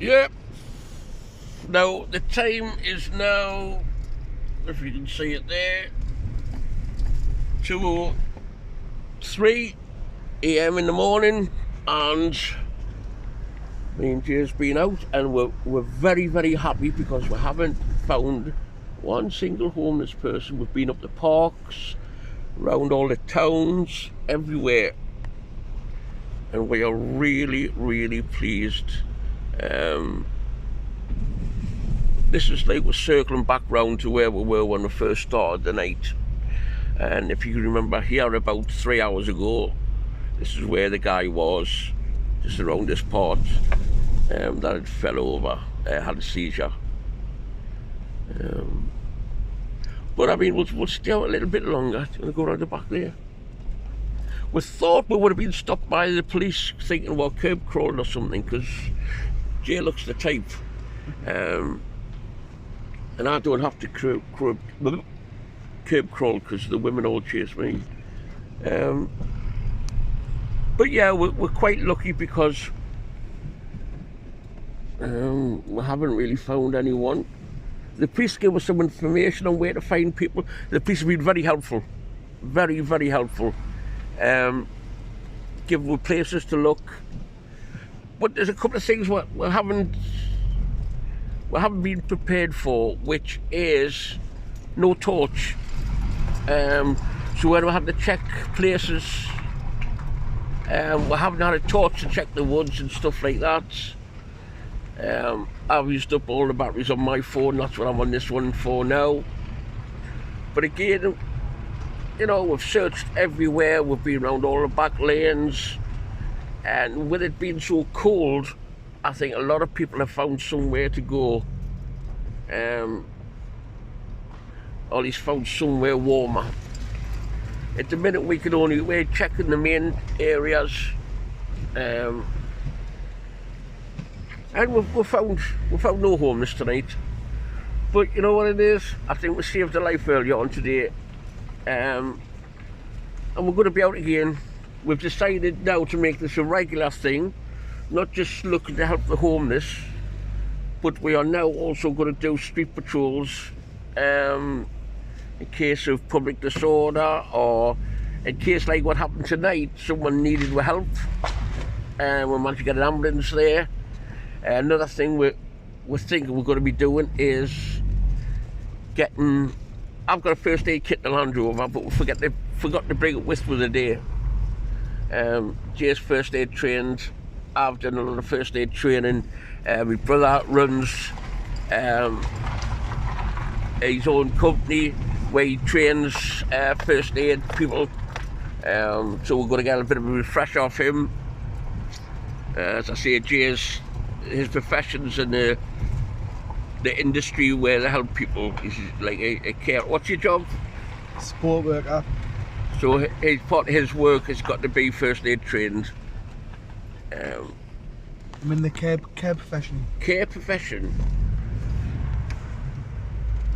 Yep. Now the time is now, if you can see it there, 2:03 AM in the morning, and me and Jay's been out, and we're very, very happy because we haven't found one single homeless person. We've been up the parks, around all the towns, everywhere, and we are really, really pleased. This is like we're circling back round to where we were when we first started the night. And if you remember here about 3 hours ago, this is where the guy was, just around this part, that had fell over, had a seizure. But I mean, we'll stay out a little bit longer. Do you want to go around the back there? We thought we would have been stopped by the police thinking we're curb crawling or something, because Jay looks the type. And I don't have to curb crawl because the women all chase me. But yeah, we're quite lucky because we haven't really found anyone. The police gave us some information on where to find people. The police have been very helpful, very, very helpful. Give us places to look. But there's a couple of things we haven't been prepared for, which is no torch. So when we had to check places, we haven't had a torch to check the woods and stuff like that. I've used up all the batteries on my phone. That's what I'm on this one for now. But again, you know, we've searched everywhere. We've been around all the back lanes, and with it being so cold, I think a lot of people have found somewhere to go. Or at least found somewhere warmer. At the minute we're checking the main areas, and we found no homeless tonight. But you know what it is? I think we saved a life earlier on today, and we're going to be out again. We've decided now to make this a regular thing, not just looking to help the homeless, but we are now also going to do street patrols in case of public disorder, or in case like what happened tonight, someone needed our help and we managed to get an ambulance there. Another thing we're thinking we're going to be doing is I've got a first aid kit in the Land Rover, but we forgot to bring it with me today. Jay's first aid trained. I've done a lot of first aid training. My brother runs his own company where he trains first aid people. So we're going to get a bit of a refresher off him. As I say, Jay's his profession's in the industry where they help people. He's like a care. What's your job? Sport worker. So his part of his work has got to be first aid trained. I'm in the care profession. Care profession?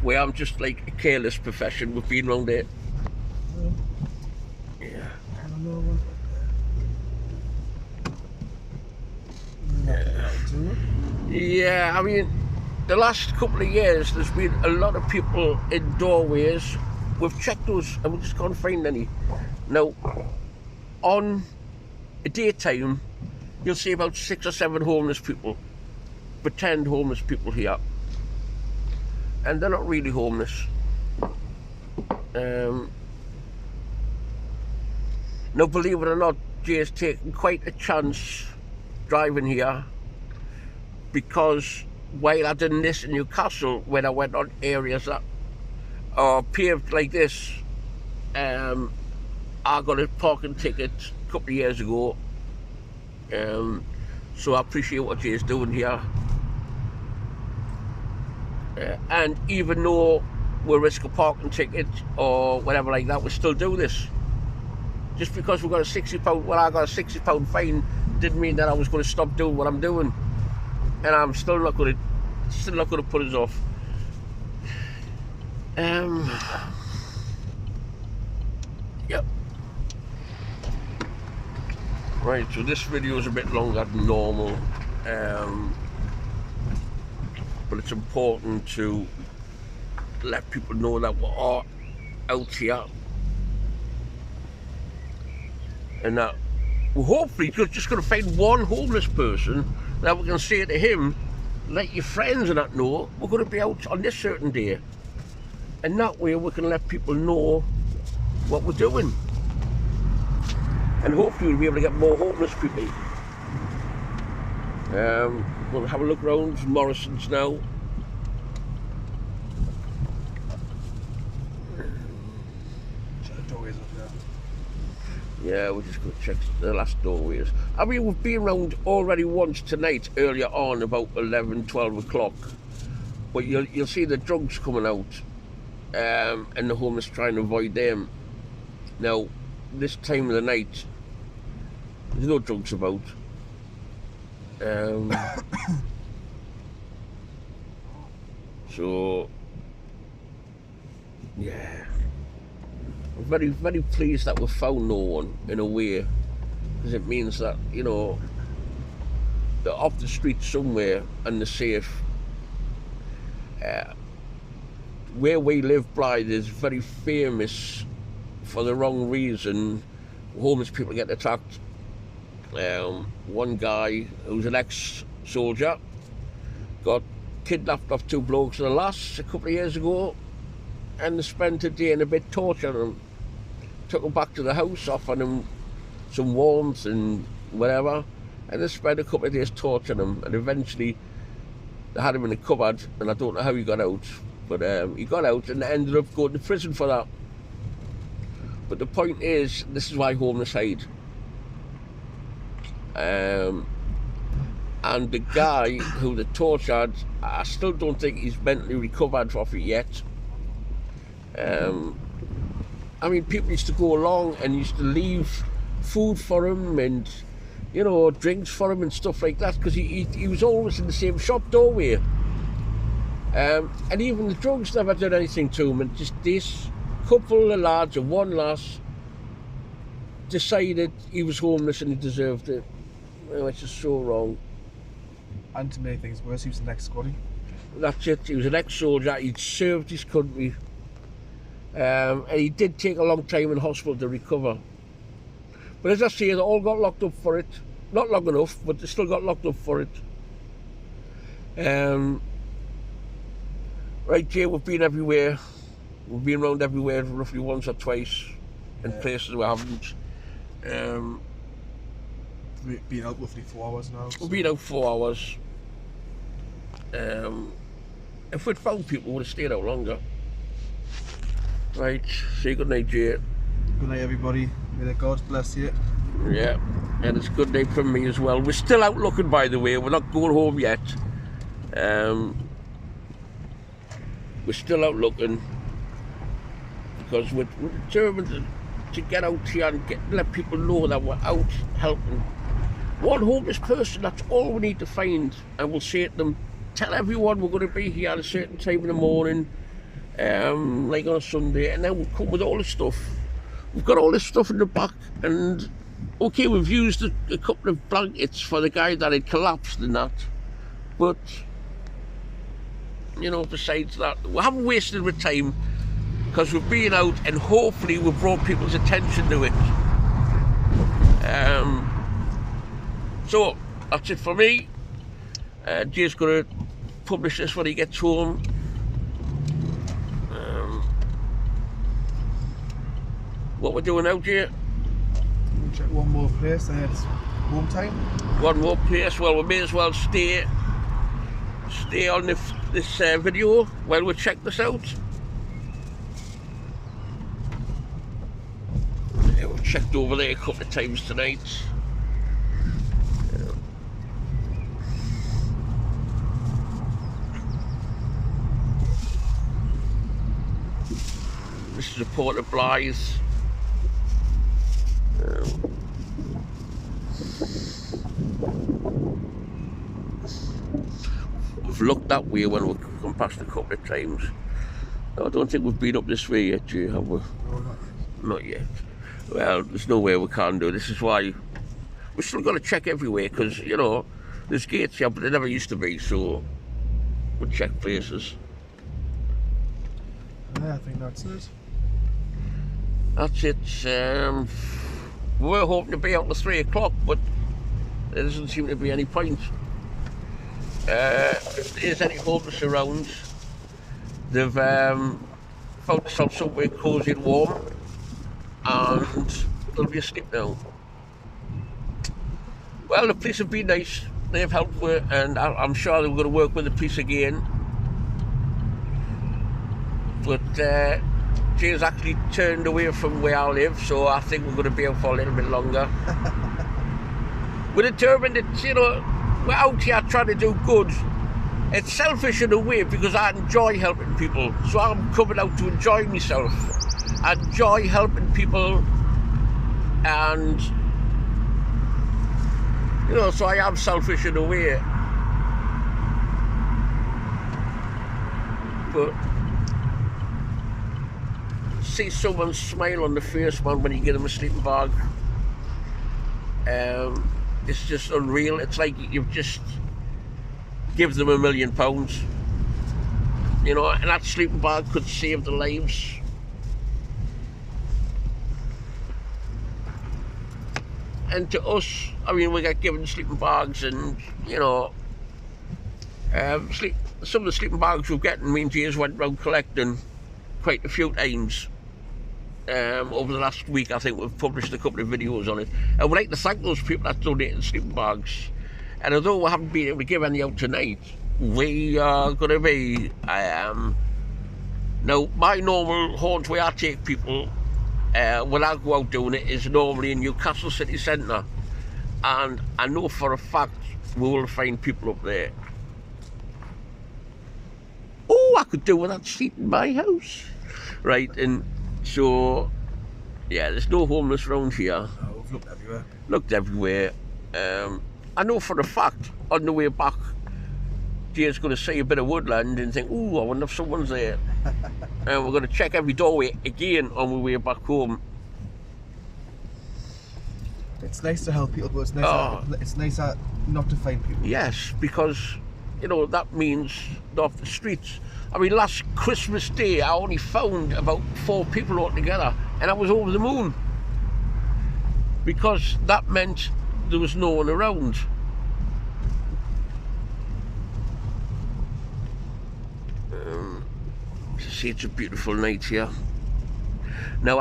Where I'm just like a careless profession. We've been around it. Yeah. I don't know what. Yeah, I mean, the last couple of years there's been a lot of people in doorways. We've checked those and we just can't find any. Now, on a daytime, you'll see about 6 or 7 homeless people, pretend homeless people here, and they're not really homeless. Now, believe it or not, Jay's taken quite a chance driving here, because while I did this in Newcastle, when I went on areas that are paved like this, I got a parking ticket a couple of years ago. So I appreciate what Jay's doing here. And even though we risk a parking ticket or whatever like that, we still do this. Just because we got a £60, well, I got a £60 fine, didn't mean that I was going to stop doing what I'm doing. And I'm still not going to put us off. Yep. Right, so this video is a bit longer than normal. but it's important to let people know that we are out here, and that we're hopefully just going to find one homeless person that we can say to him, let your friends and that know we're going to be out on this certain day, and that way we can let people know what we're doing, and hopefully we'll be able to get more homeless people. We'll have a look around Morrison's now. Yeah, we're just going to check the last doorways. I mean, we've been round already once tonight, earlier on, about 11, 12 o'clock. But you'll see the drugs coming out, and the homeless trying to avoid them. Now, this time of the night, there's no drugs about. So, yeah. I'm very, very pleased that we've found no one, in a way, because it means that, you know, they're off the street somewhere and they're safe. Where we live, Brae, is very famous for the wrong reason. Homeless people get attacked. One guy who's an ex-soldier got kidnapped off two blokes and a lass a couple of years ago, and they spent a day and a bit torturing him. Took him back to the house, offering him some warmth and whatever, and they spent a couple of days torturing him, and eventually they had him in a cupboard, and I don't know how he got out, but he got out and ended up going to prison for that. But the point is, this is why homeless hide. And the guy who they tortured, I still don't think he's mentally recovered off it yet. I mean, people used to go along and used to leave food for him and, you know, drinks for him and stuff like that, because he was always in the same shop doorway. And even the drugs never did anything to him, and just this couple of lads and one lass decided he was homeless and he deserved it. Well, it's just so wrong. And to make things worse, he was an ex-squaddy. That's it, he was an ex-soldier, he'd served his country. And he did take a long time in hospital to recover. But as I say, they all got locked up for it. Not long enough, but they still got locked up for it. Right, Jay, we've been everywhere. We've been around everywhere roughly once or twice, in places we haven't. We've been out roughly 4 hours now. So. We've been out 4 hours. If we'd found people, we would have stayed out longer. Right, say good night, Jay. Good night, everybody. May the gods bless you. Yeah, and it's good night from me as well. We're still out looking, by the way. We're not going home yet. We're still out looking because we're determined to get out here and let people know that we're out helping. One homeless person, that's all we need to find, and we'll say to them, tell everyone we're going to be here at a certain time in the morning, like on a Sunday, and then we'll come with all the stuff. We've got all this stuff in the back, and okay, we've used a couple of blankets for the guy that had collapsed and that, but you know, besides that, we haven't wasted our time because we've been out and hopefully we've brought people's attention to it. So that's it for me. Jay's going to publish this when he gets home. What we're doing now, Jay? We'll check one more place ahead. It's home time. One more place. Well, we may as well stay on this video while we check this out. Yeah, we've checked over there a couple of times tonight. This is a port of Brae's. We've looked that way when we've come past a couple of times. No, I don't think we've been up this way yet, Jay, have we? No, not yet. Well, there's no way we can do. This is why we're still got to check everywhere, because, you know, there's gates here, but there never used to be, so We'll check places. Yeah, I think that's it. That's it. We were hoping to be out at 3 o'clock, but there doesn't seem to be any point. If there's any homeless around, they've found themselves somewhere cosy and warm, and they'll be asleep now. Well, the police have been nice. They've helped with, and I'm sure they're going to work with the police again. But Jay's actually turned away from where I live, so I think we're going to be out for a little bit longer. We're determined that, you know, we're out here trying to do good. It's selfish in a way because I enjoy helping people, so I'm coming out to enjoy myself. I enjoy helping people, and you know, so I am selfish in a way. But see someone smile on the face, man, when you get them a sleeping bag. It's just unreal. It's like you've just give them £1 million, you know, and that sleeping bag could save their lives. And to us, I mean, we get given sleeping bags, and you know, some of the sleeping bags we've gotten, me and James went round collecting quite a few times. Over the last week, I think we've published a couple of videos on it, and we'd like to thank those people that donated sleeping bags. And although we haven't been able to give any out tonight, we are going to be now my normal haunts where I take people when I go out doing it is normally in Newcastle city centre, and I know for a fact we will find people up there. Oh, I could do with that seat in my house, right? And so, yeah, there's no homeless around here. Oh, we've looked everywhere. Looked everywhere. I know for a fact on the way back, Jay's going to see a bit of woodland and think, ooh, I wonder if someone's there. And we're going to check every doorway again on the way back home. It's nice to help people, but it's nicer not to find people. Yes, because, you know, that means off the streets. I mean, last Christmas Day, I only found about 4 people altogether, and I was over the moon. Because that meant there was no one around. See, it's a beautiful night here. Now,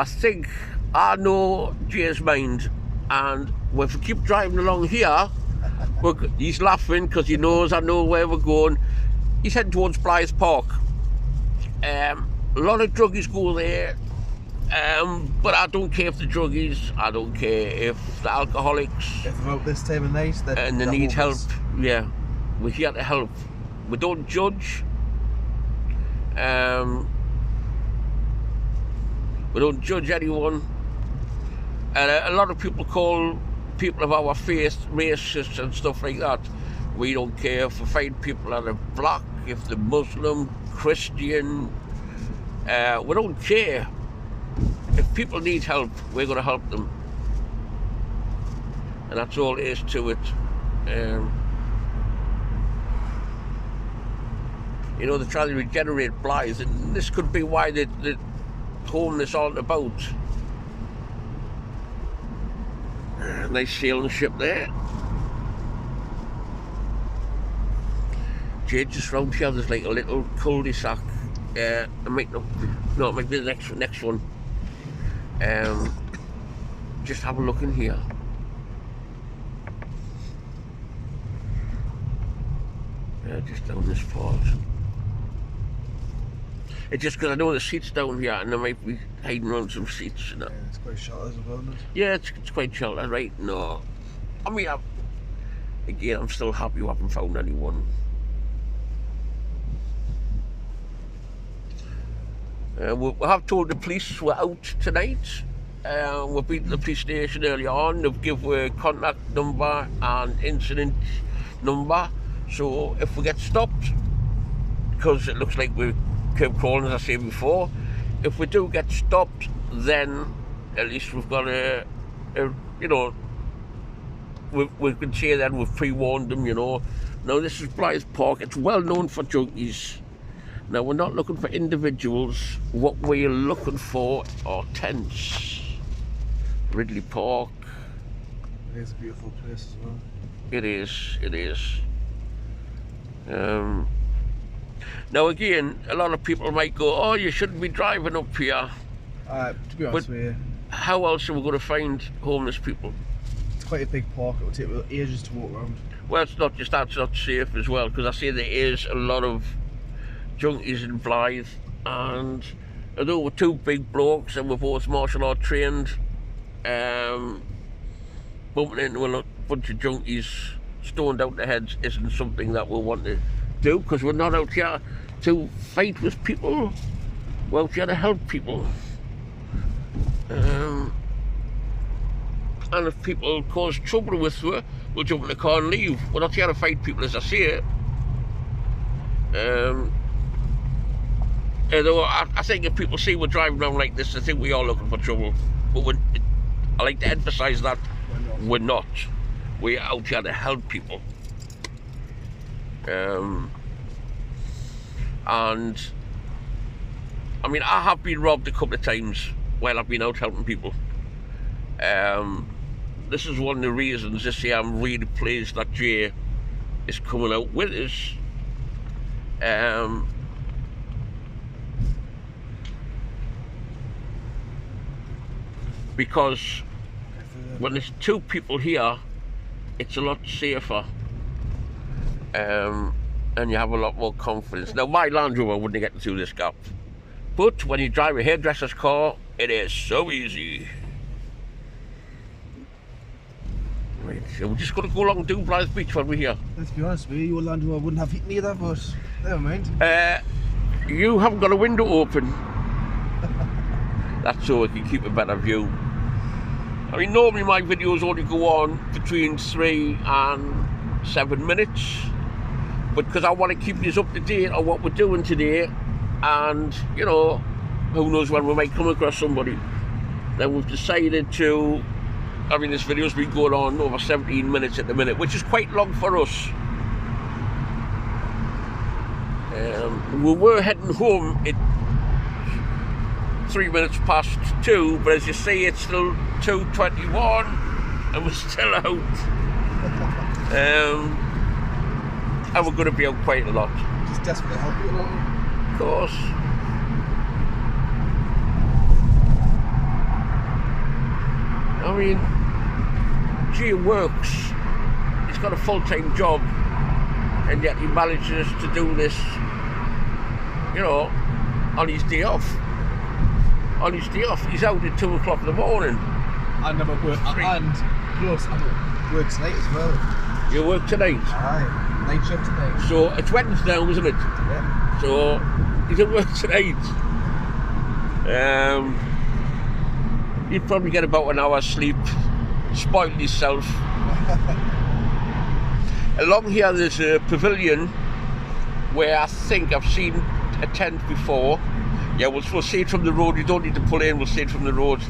I know Jay's mind, and if we keep driving along here, he's laughing because he knows I know where we're going. He's heading towards Brae Park. A lot of druggies go there, but I don't care if the druggies, I don't care if the alcoholics. If they're out this time of night, and they need help, yeah, we're here to help. We don't judge. We don't judge anyone. And a lot of people call people of our faith racist and stuff like that. We don't care if we find people that are black, if they're Muslim, Christian. We don't care. If people need help, we're going to help them. And that's all there is to it. You know, they're trying to regenerate Brae, and this could be why the homeless aren't about. Nice sailing ship there. Just round here, there's like a little cul-de-sac. It might not, no, it might be the next one. Just have a look in here. Just down this part. It's just because I know the seats down here, and they might be hiding around some seats. You know? Yeah, it's quite sheltered as well, isn't it? Yeah, it's quite sheltered, right? No, I mean, again, I'm still happy we haven't found anyone. We have told the police we're out tonight. We've been to the police station earlier on. They've given a contact number and incident number. So if we get stopped, because it looks like we're curb crawling, as I said before, if we do get stopped, then at least we've got you know, we can say that we've pre-warned them, you know. Now this is Brae's Park. It's well known for junkies. Now we're not looking for individuals. What we're looking for are tents. Ridley Park. It is a beautiful place as well. It is, it is. Now again, a lot of people might go, oh, you shouldn't be driving up here. To be honest with you, how else are we going to find homeless people? it's quite a big park. It will take ages to walk around. Well, it's not just that, it's not safe as well, because I see there is a lot of junkies in Blythe, and although we're two big blokes and we're both martial art trained, bumping into a bunch of junkies stoned out their heads isn't something that we want to do, because we're not out here to fight with people, we're out here to help people. And if people cause trouble with you, we'll jump in the car and leave. We're not here to fight people, as I say. Although I think if people see we're driving around like this, they think we are looking for trouble. But I like to emphasise that we're not. We're out here to help people. And I mean, I have been robbed a couple of times while I've been out helping people. This is one of the reasons this year I'm really pleased that Jay is coming out with us. Because when there's two people here, it's a lot safer, and you have a lot more confidence. Now, my Land Rover wouldn't get through this gap, but when you drive a hairdresser's car, it is so easy. Right, so we're just going to go along and do Blythe Beach while we're here. Let's be honest with you, your Land Rover wouldn't have heat neither, but never mind. You haven't got a window open. That's so I can keep a better view. I mean, normally my videos only go on between 3 and 7 minutes, but because I want to keep you up to date on what we're doing today, and you know, who knows when we might come across somebody, then we've decided to, I mean, this video's been going on over 17 minutes at the minute, which is quite long for us. We were heading home at 3 minutes past 2, but as you see, it's still 2:21 and we're still out. And we're going to be out quite a lot. Just desperately help you along. Of course. I mean, Jay works. He's got a full-time job, and yet he manages to do this, you know, on his day off. On his day off, he's out at 2 o'clock in the morning. And I'm at work, and plus I'm at work tonight as well. You work tonight? Aye, night shift tonight. So it's Wednesday now, isn't it? Yeah. So he's at work tonight. He'd probably get about an hour's sleep, spoil himself. Along here there's a pavilion where I think I've seen a tent before. Yeah, we'll see it from the road. You don't need to pull in, we'll see it from the road.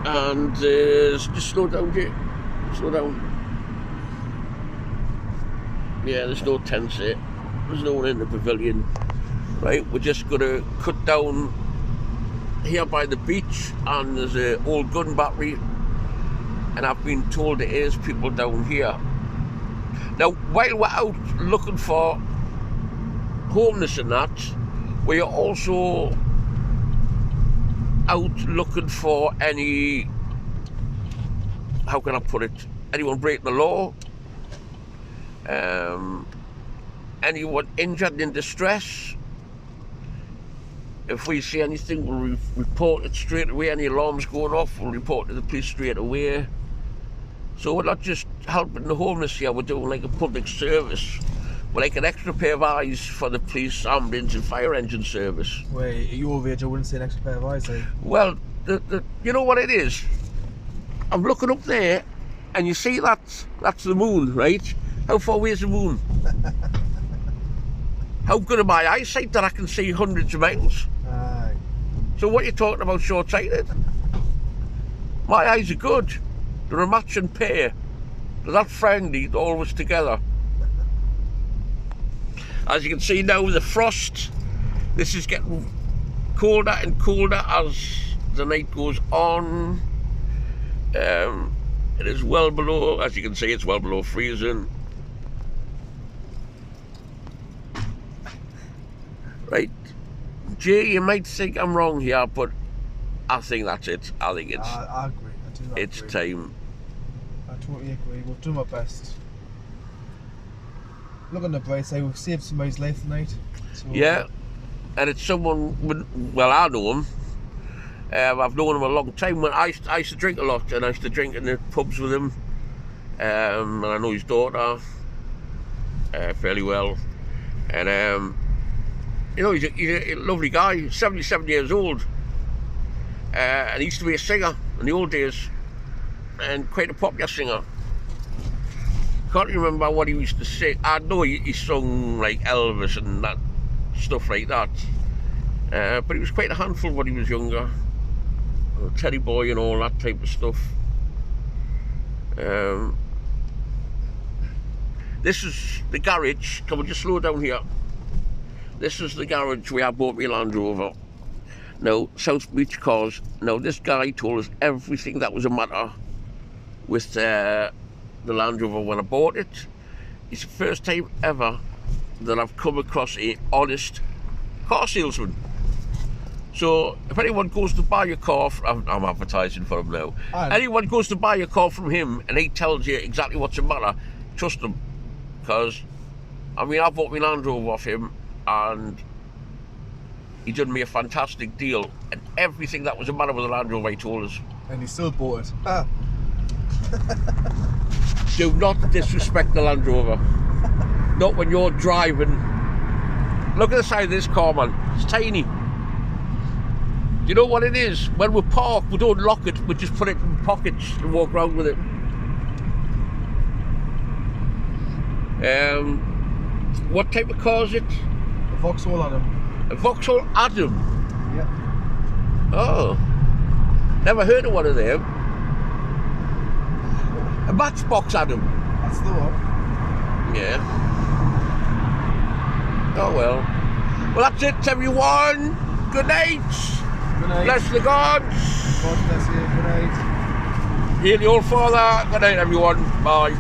And just slow down, Jay. Slow down. Yeah, there's no tents here. There's no one in the pavilion. Right, we're just going to cut down here by the beach, and there's an old gun battery, and I've been told there is people down here. Now, while we're out looking for homeless and that, we are also out looking for any, how can I put it, anyone breaking the law, anyone injured in distress. If we see anything, we'll report it straight away. Any alarms going off, we'll report to the police straight away. So we're not just helping the homeless here, we're doing like a public service. We're like an extra pair of eyes for the police, ambulance and fire engine service. Wait, at your age I wouldn't say an extra pair of eyes, eh? Well, you know what it is? I'm looking up there, and you see that's the moon, right? How far away is the moon? How good are my eyesight that I can see hundreds of miles? Aye. So what you're talking about short-sighted? My eyes are good. They're a matching pair. They're that friendly, they're always together. As you can see now with the frost, this is getting colder and colder as the night goes on. It is well below, as you can see, it's well below freezing. Right, Jay, you might think I'm wrong here, but I think that's it. I think it's. I agree. I do agree. It's time. I totally agree. We'll do my best. Look on the bright side, we've saved somebody's life tonight. So, Yeah, and it's someone. Well, I know him. I've known him a long time. When I used to drink a lot, and I used to drink in the pubs with him. And I know his daughter fairly well, and you know, he's a lovely guy. 77 years old, and he used to be a singer in the old days, and quite a popular singer. Can't remember what he used to sing. I know he sung like Elvis and that stuff like that, but he was quite a handful when he was younger. Teddy Boy and all that type of stuff. This is the garage. Can we just slow down here? This is the garage where I bought my Land Rover. Now, South Beach Cars. Now, this guy told us everything that was a matter with the Land Rover when I bought it. It's the first time ever that I've come across a honest car salesman. So, if anyone goes to buy a car, I'm advertising for him now. Anyone goes to buy a car from him and he tells you exactly what's the matter, trust him. Because, I mean, I bought my Land Rover off him and he did me a fantastic deal. And everything that was the matter with the Land Rover he told us. And he still bought it. Do not disrespect the Land Rover. Not when you're driving. Look at the side of this car, man. It's tiny. You know what it is? When we park, we don't lock it, we just put it in pockets and walk around with it. What type of car is it? A Vauxhall Adam. A Vauxhall Adam? Yeah. Oh. Never heard of one of them. A Matchbox Adam. That's the one. Yeah. Oh well. Well, that's it, everyone. Good night. Good night. Bless the gods. God bless you. Good night. Hear the old father. Good night, everyone. Bye.